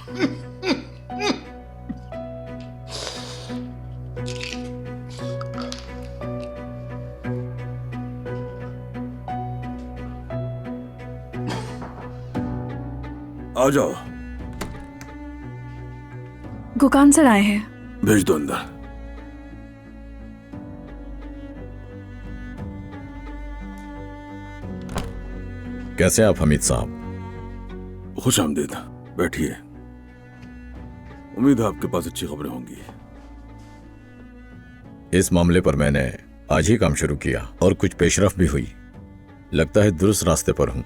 आ जाओ। गुकान सर आए हैं। भेज दो अंदर। कैसे आप हमीद साहब? खुश आमदीद। बैठिए। उम्मीद है आपके पास अच्छी खबरें होंगी। इस मामले पर मैंने आज ही काम शुरू किया और कुछ पेशरफ भी हुई। लगता है दुरुस्त रास्ते पर हूं।